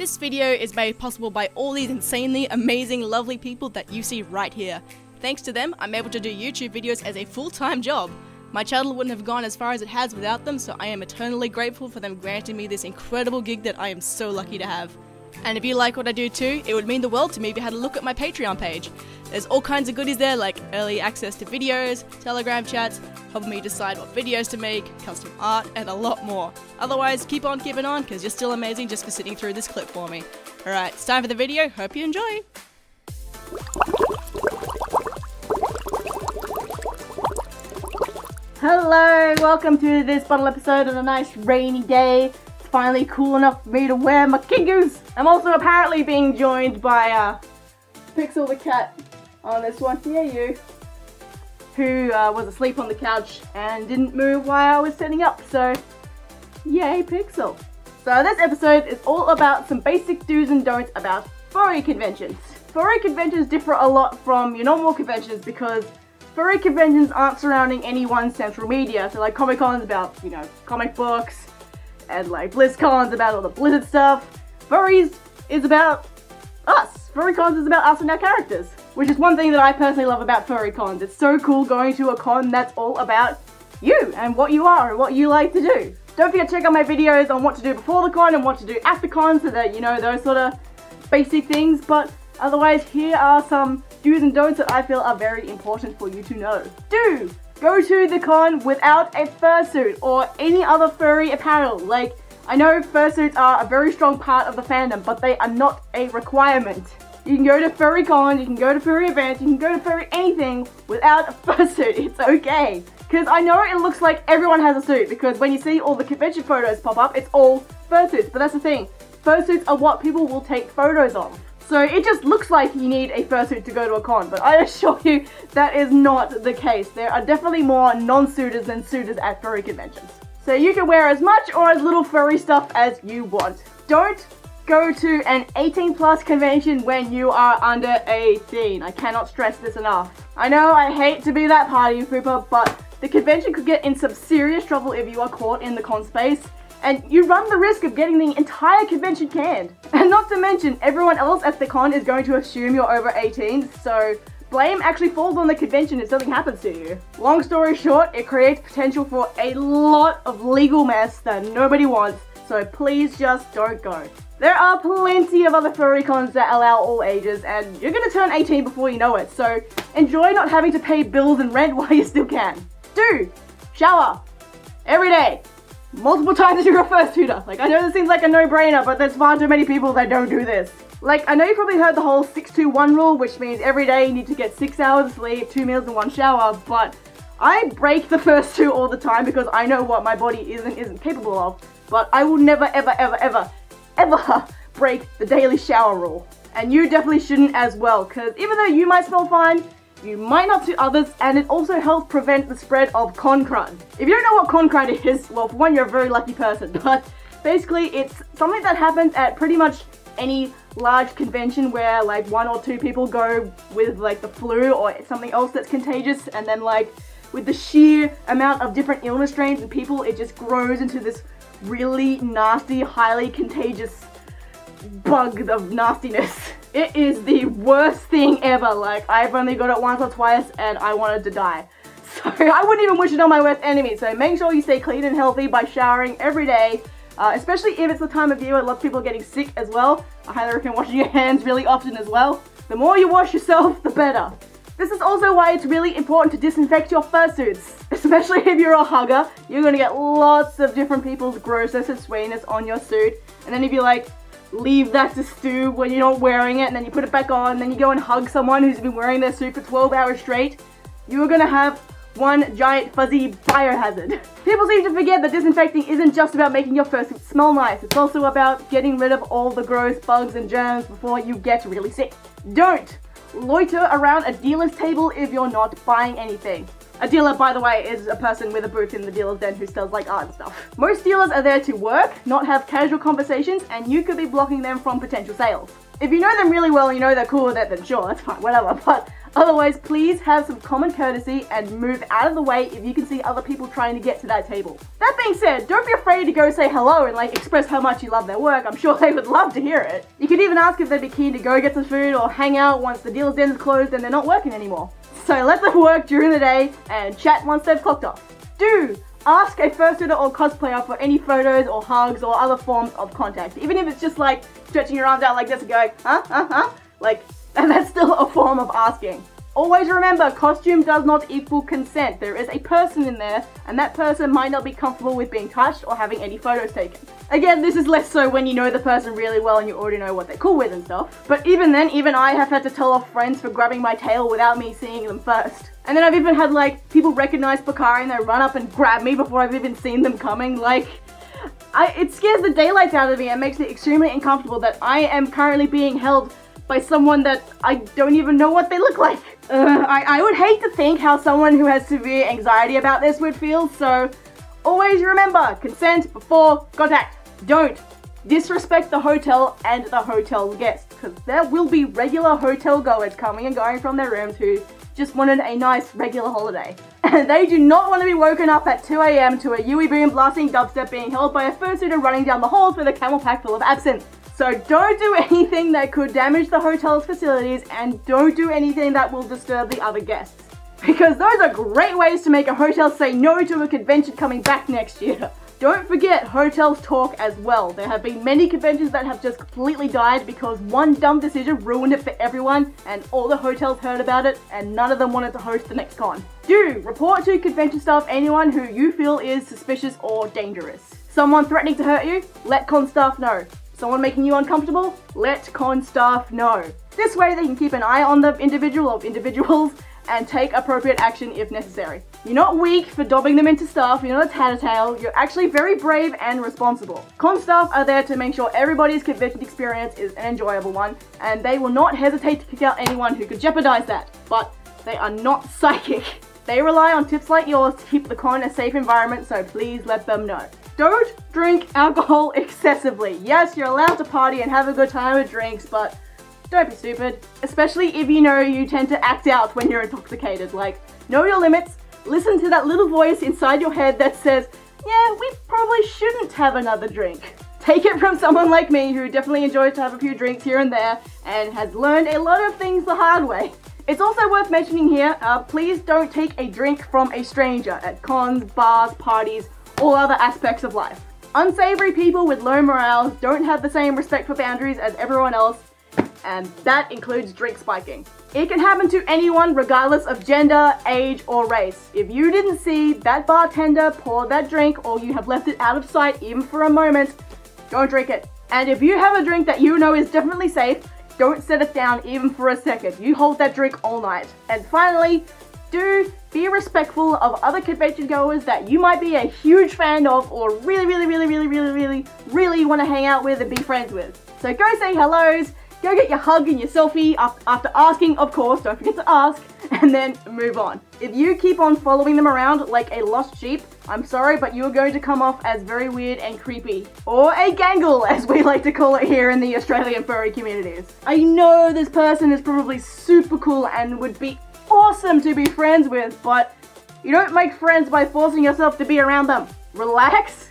This video is made possible by all these insanely amazing, lovely people that you see right here. Thanks to them, I'm able to do YouTube videos as a full-time job. My channel wouldn't have gone as far as it has without them, so I am eternally grateful for them granting me this incredible gig that I am so lucky to have. And if you like what I do too, it would mean the world to me if you had a look at my Patreon page. There's all kinds of goodies there, like early access to videos, Telegram chats, helping me decide what videos to make, custom art, and a lot more. Otherwise, keep on keeping on, because you're still amazing just for sitting through this clip for me. Alright, it's time for the video, hope you enjoy! Hello, welcome to this bottle episode on a nice rainy day. It's finally cool enough for me to wear my kingoos. I'm also apparently being joined by Pixel the cat on this one. Yeah, you. Who was asleep on the couch and didn't move while I was setting up, so yay Pixel. So this episode is all about some basic do's and don'ts about furry conventions. Furry conventions differ a lot from your normal conventions because furry conventions aren't surrounding any one central media. So like Comic-Con's about, you know, comic books, and like BlizzCon's about all the Blizzard stuff. Furries is about us. FurryCons is about us and our characters. Which is one thing that I personally love about FurryCons. It's so cool going to a con that's all about you and what you are and what you like to do. Don't forget to check out my videos on what to do before the con and what to do at the con, so that you know those sort of basic things. But otherwise, here are some do's and don'ts that I feel are very important for you to know. Do! Go to the con without a fursuit or any other furry apparel. Like, I know fursuits are a very strong part of the fandom, but they are not a requirement. You can go to FurryCon, you can go to furry events, you can go to furry anything without a fursuit. It's okay. Because I know it looks like everyone has a suit, because when you see all the convention photos pop up, it's all fursuits. But that's the thing. Fursuits are what people will take photos of. So it just looks like you need a fursuit to go to a con, but I assure you that is not the case. There are definitely more non-suitors than suitors at furry conventions. So you can wear as much or as little furry stuff as you want. Don't go to an 18+ convention when you are under 18. I cannot stress this enough. I know I hate to be that party pooper, but the convention could get in some serious trouble if you are caught in the con space, and you run the risk of getting the entire convention canned. And not to mention, everyone else at the con is going to assume you're over 18, so blame actually falls on the convention if something happens to you. Long story short, it creates potential for a lot of legal mess that nobody wants, so please just don't go. There are plenty of other furry cons that allow all ages, and you're gonna turn 18 before you know it, so enjoy not having to pay bills and rent while you still can. Do! Shower! Every day! Multiple times if you're a fursuiter. Like, I know this seems like a no-brainer, but there's far too many people that don't do this. Like, I know you probably heard the whole 6-2-1 rule, which means every day you need to get 6 hours of sleep, 2 meals and 1 shower, but I break the first 2 all the time because I know what my body isn't capable of, but I will never ever break the daily shower rule. And you definitely shouldn't as well, because even though you might smell fine, you might not to others, and it also helps prevent the spread of con crud. If you don't know what con crud is, well, for one, you're a very lucky person, but basically it's something that happens at pretty much any large convention where like 1 or 2 people go with like the flu or something else that's contagious, and then like with the sheer amount of different illness strains and people, it just grows into this really nasty, highly contagious bug of nastiness. It is the worst thing ever. Like, I've only got it once or twice and I wanted to die. So I wouldn't even wish it on my worst enemy. So make sure you stay clean and healthy by showering every day, especially if it's the time of year where a lot of people are getting sick as well. I highly recommend washing your hands really often as well. The more you wash yourself, the better. This is also why it's really important to disinfect your fursuits. Especially if you're a hugger, you're going to get lots of different people's grossness and sweetness on your suit. And then if you like leave that to stew when you're not wearing it, and then you put it back on, and then you go and hug someone who's been wearing their suit for 12 hours straight, you're going to have one giant fuzzy biohazard. People seem to forget that disinfecting isn't just about making your fursuit smell nice. It's also about getting rid of all the gross bugs and germs before you get really sick. Don't loiter around a dealer's table if you're not buying anything. A dealer, by the way, is a person with a booth in the dealer's den who sells like art and stuff. Most dealers are there to work, not have casual conversations, and you could be blocking them from potential sales. If you know them really well and you know they're cool with it, then sure, that's fine, whatever. But Otherwise, please have some common courtesy and move out of the way if you can see other people trying to get to that table. That being said, don't be afraid to go say hello and like express how much you love their work. I'm sure they would love to hear it. You could even ask if they'd be keen to go get some food or hang out once the deal's den is closed and they're not working anymore. So let them work during the day and chat once they've clocked off. Do ask a fursuiter or cosplayer for any photos or hugs or other forms of contact. Even if it's just like stretching your arms out like this and going, like, and that's still a form of asking. Always remember, costume does not equal consent. There is a person in there, and that person might not be comfortable with being touched or having any photos taken. Again, this is less so when you know the person really well and you already know what they're cool with and stuff. But even then, even I have had to tell off friends for grabbing my tail without me seeing them first. And then I've even had like, people recognize Pocari and they run up and grab me before I've even seen them coming. Like, it scares the daylights out of me and makes me extremely uncomfortable that I am currently being held by someone that I don't even know what they look like. I would hate to think how someone who has severe anxiety about this would feel, so always remember, consent before contact. Don't disrespect the hotel and the hotel guests, because there will be regular hotel goers coming and going from their rooms who just wanted a nice regular holiday. And they do not want to be woken up at 2 AM to a Yui boom blasting dubstep being held by a fursuiter running down the halls with a camel pack full of absinthe. So don't do anything that could damage the hotel's facilities and don't do anything that will disturb the other guests. Because those are great ways to make a hotel say no to a convention coming back next year. Don't forget, hotels talk as well. There have been many conventions that have just completely died because one dumb decision ruined it for everyone and all the hotels heard about it and none of them wanted to host the next con. Do report to convention staff anyone who you feel is suspicious or dangerous. Someone threatening to hurt you? Let con staff know. Someone making you uncomfortable? Let con staff know. This way they can keep an eye on the individual or individuals and take appropriate action if necessary. You're not weak for dobbing them into stuff, you're not a tattletale, you're actually very brave and responsible. Con staff are there to make sure everybody's convention experience is an enjoyable one, and they will not hesitate to kick out anyone who could jeopardize that. But they are not psychic. They rely on tips like yours to keep the con a safe environment, so please let them know. Don't drink alcohol excessively. Yes, you're allowed to party and have a good time with drinks, but don't be stupid. Especially if you know you tend to act out when you're intoxicated. Like, know your limits, listen to that little voice inside your head that says, yeah, we probably shouldn't have another drink. Take it from someone like me who definitely enjoys to have a few drinks here and there and has learned a lot of things the hard way. It's also worth mentioning here, please don't take a drink from a stranger at cons, bars, parties, or other aspects of life. Unsavory people with low morales don't have the same respect for boundaries as everyone else, and that includes drink spiking. It can happen to anyone regardless of gender, age, or race. If you didn't see that bartender pour that drink or you have left it out of sight even for a moment, don't drink it. And if you have a drink that you know is definitely safe, don't set it down even for a second. You hold that drink all night. And finally, do be respectful of other convention goers that you might be a huge fan of or really want to hang out with and be friends with. So go say hellos, go get your hug and your selfie after asking, of course, don't forget to ask, and then move on. If you keep on following them around like a lost sheep, I'm sorry, but you are going to come off as very weird and creepy. Or a gangle, as we like to call it here in the Australian furry communities. I know this person is probably super cool and would be awesome to be friends with, but you don't make friends by forcing yourself to be around them. Relax,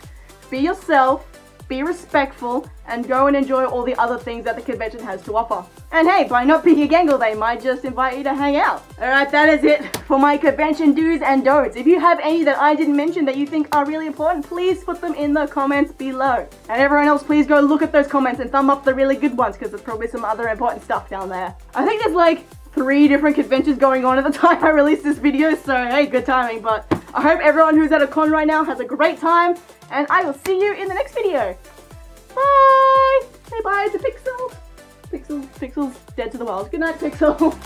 be yourself, be respectful, and go and enjoy all the other things that the convention has to offer. And hey, by not being a gangle, they might just invite you to hang out. Alright, that is it for my convention do's and don'ts. If you have any that I didn't mention that you think are really important, please put them in the comments below. And everyone else, please go look at those comments and thumb up the really good ones, because there's probably some other important stuff down there. I think there's like 3 different conventions going on at the time I released this video, so hey, good timing. But I hope everyone who's at a con right now has a great time, and I will see you in the next video. Bye! Say bye to Pixel. Pixel's dead to the world. Good night, Pixel.